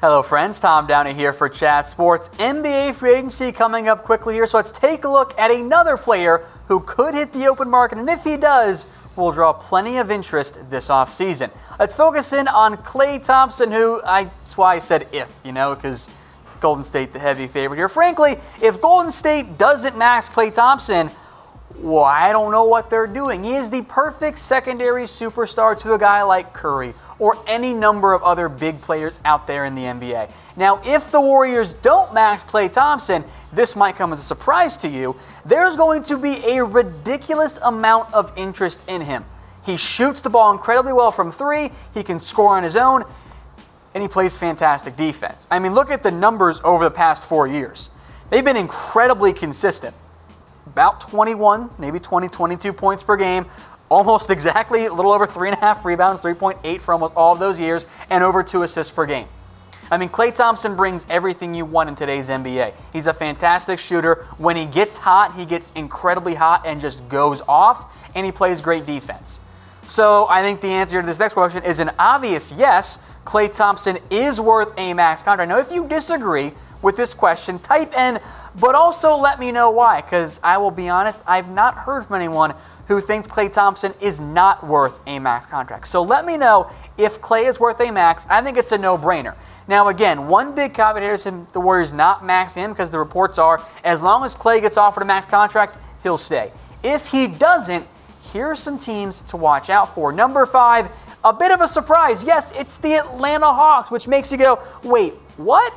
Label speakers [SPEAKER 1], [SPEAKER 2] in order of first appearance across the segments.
[SPEAKER 1] Hello friends, Tom Downey here for Chat Sports. NBA free agency coming up quickly here, so let's take a look at another player who could hit the open market, and if he does, will draw plenty of interest this offseason. Let's focus in on Klay Thompson, that's why I said if, because Golden State the heavy favorite here. Frankly, if Golden State doesn't max Klay Thompson, well, I don't know what they're doing. He is the perfect secondary superstar to a guy like Curry or any number of other big players out there in the NBA. Now, if the Warriors don't max Klay Thompson, this might come as a surprise to you. There's going to be a ridiculous amount of interest in him. He shoots the ball incredibly well from three. He can score on his own, and he plays fantastic defense. I mean, look at the numbers over the past 4 years. They've been incredibly consistent. About 21, maybe 20, 22 points per game, almost exactly a little over 3.5 rebounds, 3.8 for almost all of those years, and over 2 assists per game. I mean, Klay Thompson brings everything you want in today's NBA. He's a fantastic shooter. When he gets hot, he gets incredibly hot and just goes off, and he plays great defense. So I think the answer to this next question is an obvious yes. Klay Thompson is worth a max contract. Now, if you disagree with this question, type in, but also let me know why, because I will be honest, I've not heard from anyone who thinks Klay Thompson is not worth a max contract. So let me know if Klay is worth a max. I think it's a no-brainer. Now again, one big caveat here is the Warriors not maxing him, because the reports are as long as Klay gets offered a max contract, he'll stay. If he doesn't, here's some teams to watch out for. Number 5, a bit of a surprise. Yes, it's the Atlanta Hawks, which makes you go, wait, what?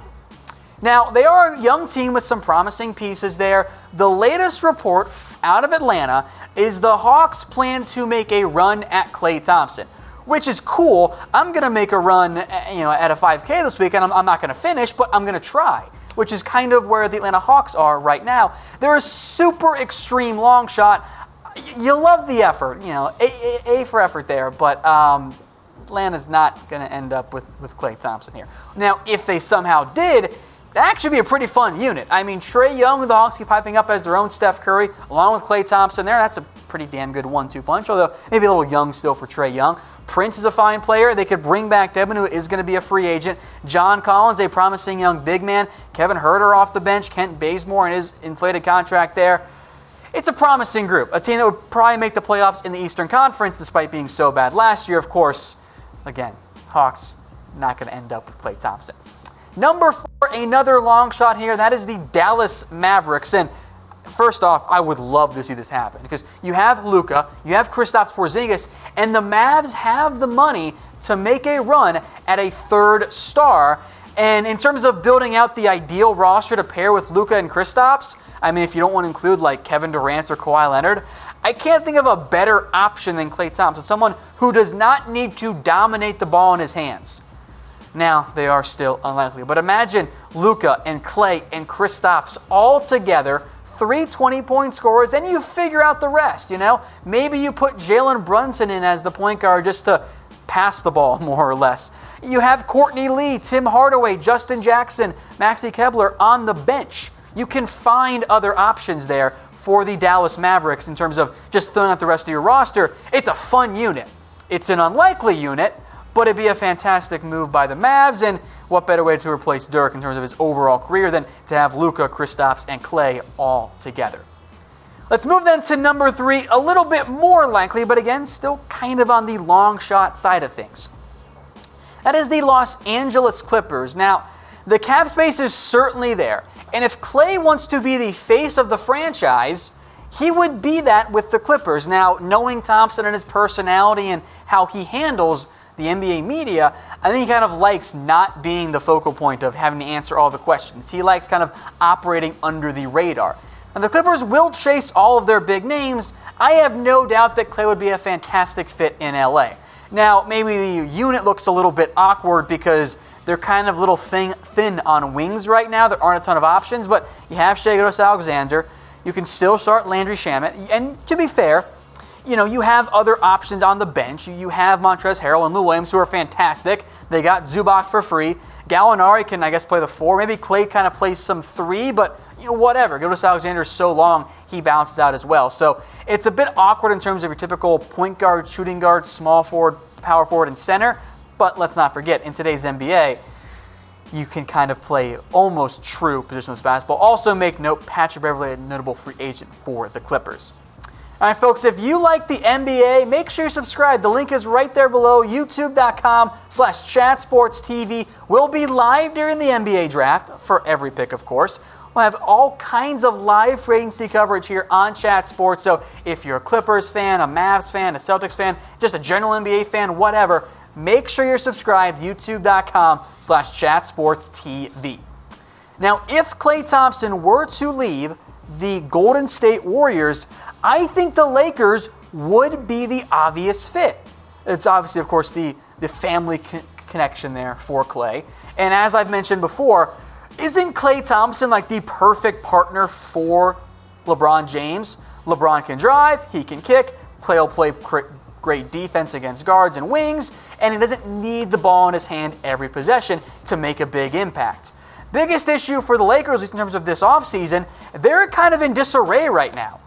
[SPEAKER 1] Now, they are a young team with some promising pieces there. The latest report out of Atlanta is the Hawks plan to make a run at Klay Thompson, which is cool. I'm going to make a run at a 5K this week, and I'm not going to finish, but I'm going to try, which is kind of where the Atlanta Hawks are right now. They're a super extreme long shot. You love the effort, A for effort there, but Atlanta's not going to end up with Klay Thompson here. Now, if they somehow did, that actually be a pretty fun unit. I mean, Trae Young, the Hawks keep piping up as their own Steph Curry, along with Klay Thompson there. That's a pretty damn good 1-2 punch, although maybe a little young still for Trae Young. Prince is a fine player. They could bring back Devin, who is going to be a free agent. John Collins, a promising young big man. Kevin Huerter off the bench. Kent Bazemore and his inflated contract there. It's a promising group. A team that would probably make the playoffs in the Eastern Conference despite being so bad last year. Of course, again, Hawks not going to end up with Klay Thompson. Number 4, another long shot here. That is the Dallas Mavericks. And first off, I would love to see this happen because you have Luka, you have Kristaps Porzingis, and the Mavs have the money to make a run at a third star. And in terms of building out the ideal roster to pair with Luka and Kristaps, I mean, if you don't want to include like Kevin Durant or Kawhi Leonard, I can't think of a better option than Klay Thompson, someone who does not need to dominate the ball in his hands. Now, they are still unlikely, but imagine Luka and Klay and Kristaps all together, 3 20-point scorers, and you figure out the rest, Maybe you put Jalen Brunson in as the point guard just to pass the ball, more or less. You have Courtney Lee, Tim Hardaway, Justin Jackson, Maxi Kebler on the bench. You can find other options there for the Dallas Mavericks in terms of just filling out the rest of your roster. It's a fun unit. It's an unlikely unit, but it'd be a fantastic move by the Mavs, and what better way to replace Dirk in terms of his overall career than to have Luka, Kristaps, and Klay all together. Let's move then to number 3, a little bit more likely, but again, still kind of on the long shot side of things. That is the Los Angeles Clippers. Now, the cap space is certainly there, and if Klay wants to be the face of the franchise, he would be that with the Clippers. Now, knowing Thompson and his personality and how he handles the NBA media, I think he kind of likes not being the focal point of having to answer all the questions. He likes kind of operating under the radar. And the Clippers will chase all of their big names. I have no doubt that Klay would be a fantastic fit in LA. Now, maybe the unit looks a little bit awkward because they're kind of a little thin on wings right now. There aren't a ton of options, but you have Shai Gilgeous-Alexander. You can still start Landry Shamet. And to be fair, you have other options on the bench. You have Montrezl Harrell and Lou Williams, who are fantastic. They got Zubac for free. Gallinari can, I guess, play the 4. Maybe Klay kind of plays some 3, but whatever. Gilgeous-Alexander is so long, he bounces out as well. So it's a bit awkward in terms of your typical point guard, shooting guard, small forward, power forward, and center. But let's not forget, in today's NBA, you can kind of play almost true positionless basketball. Also make note, Patrick Beverley, a notable free agent for the Clippers. All right, folks, if you like the NBA, make sure you subscribe. The link is right there below, youtube.com/chatsportstv. We'll be live during the NBA draft for every pick, of course. We'll have all kinds of live free agency coverage here on Chat Sports. So if you're a Clippers fan, a Mavs fan, a Celtics fan, just a general NBA fan, whatever, make sure you're subscribed, youtube.com/chatsportstv. Now, if Klay Thompson were to leave the Golden State Warriors, I think the Lakers would be the obvious fit. It's obviously, of course, the family connection there for Klay. And as I've mentioned before, isn't Klay Thompson like the perfect partner for LeBron James? LeBron can drive, he can kick, Klay will play great defense against guards and wings, and he doesn't need the ball in his hand every possession to make a big impact. Biggest issue for the Lakers, at least in terms of this offseason, they're kind of in disarray right now.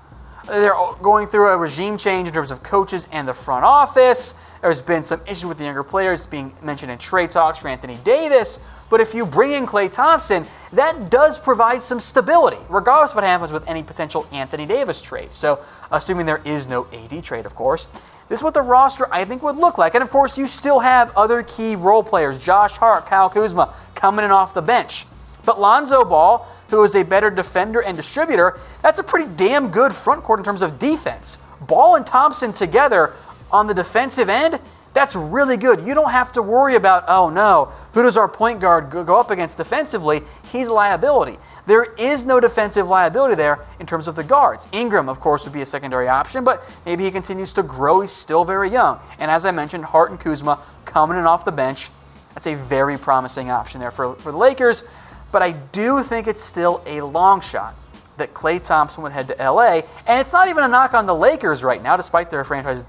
[SPEAKER 1] They're going through a regime change in terms of coaches and the front office. There's been some issues with the younger players being mentioned in trade talks for Anthony Davis. But if you bring in Klay Thompson, that does provide some stability, regardless of what happens with any potential Anthony Davis trade. So, assuming there is no AD trade, of course, this is what the roster, I think, would look like. And, of course, you still have other key role players, Josh Hart, Kyle Kuzma, coming in off the bench. But Lonzo Ball, who is a better defender and distributor, that's a pretty damn good front court in terms of defense. Ball and Thompson together on the defensive end, that's really good. You don't have to worry about, oh no, who does our point guard go up against defensively? He's a liability. There is no defensive liability there in terms of the guards. Ingram, of course, would be a secondary option, but maybe he continues to grow. He's still very young. And as I mentioned, Hart and Kuzma coming in off the bench. That's a very promising option there for the Lakers. But I do think it's still a long shot that Klay Thompson would head to LA. And it's not even a knock on the Lakers right now, despite their franchise,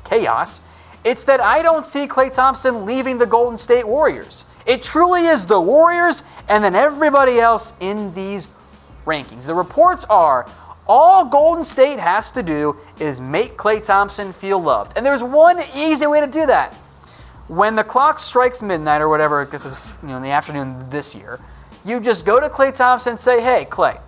[SPEAKER 1] chaos. It's that I don't see Klay Thompson leaving the Golden State Warriors. It truly is the Warriors and then everybody else in these rankings. The reports are all Golden State has to do is make Klay Thompson feel loved. And there's one easy way to do that. When the clock strikes midnight or whatever, this is in the afternoon this year, you just go to Klay Thompson and say, hey, Klay,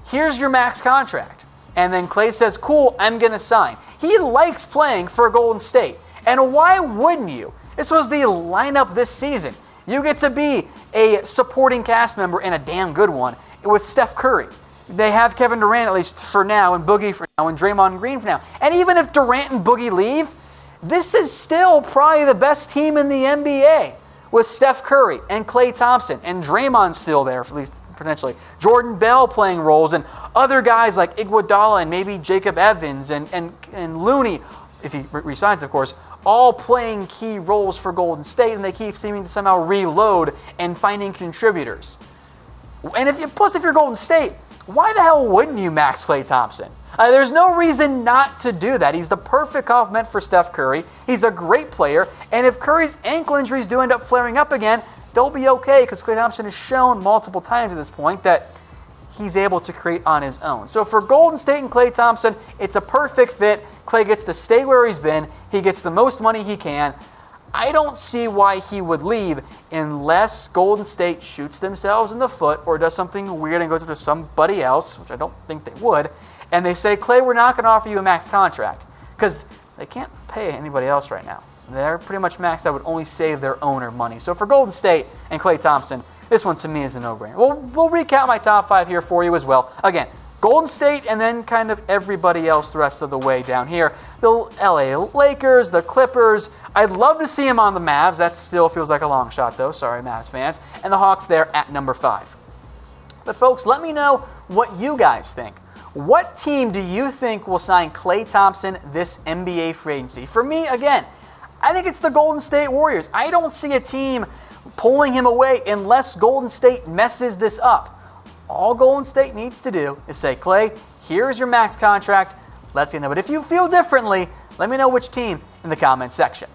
[SPEAKER 1] here's your max contract. And then Klay says, cool, I'm going to sign. He likes playing for Golden State. And why wouldn't you? This was the lineup this season. You get to be a supporting cast member and a damn good one with Steph Curry. They have Kevin Durant, at least for now, and Boogie for now, and Draymond Green for now. And even if Durant and Boogie leave, this is still probably the best team in the NBA with Steph Curry and Klay Thompson and Draymond still there, at least potentially. Jordan Bell playing roles and other guys like Iguodala and maybe Jacob Evans and Looney, if he resigns, of course, all playing key roles for Golden State, and they keep seeming to somehow reload and finding contributors. And if you're Golden State, why the hell wouldn't you max Klay Thompson? There's no reason not to do that. He's the perfect complement for Steph Curry. He's a great player. And if Curry's ankle injuries do end up flaring up again, they'll be okay because Klay Thompson has shown multiple times at this point that he's able to create on his own. So for Golden State and Klay Thompson, it's a perfect fit. Klay gets to stay where he's been. He gets the most money he can. I don't see why he would leave unless Golden State shoots themselves in the foot or does something weird and goes to somebody else, which I don't think they would, and they say, Klay, we're not going to offer you a max contract because they can't pay anybody else right now. They're pretty much maxed out, would only save their owner money. So for Golden State and Klay Thompson, this one to me is a no-brainer. We'll recap my top 5 here for you as well. Again, Golden State and then kind of everybody else the rest of the way down here. The LA Lakers, the Clippers. I'd love to see him on the Mavs. That still feels like a long shot though. Sorry, Mavs fans. And the Hawks there at number 5. But folks, let me know what you guys think. What team do you think will sign Klay Thompson this NBA free agency? For me, again, I think it's the Golden State Warriors. I don't see a team pulling him away unless Golden State messes this up. All Golden State needs to do is say, Klay, here's your max contract. Let's get into it. But if you feel differently, let me know which team in the comments section.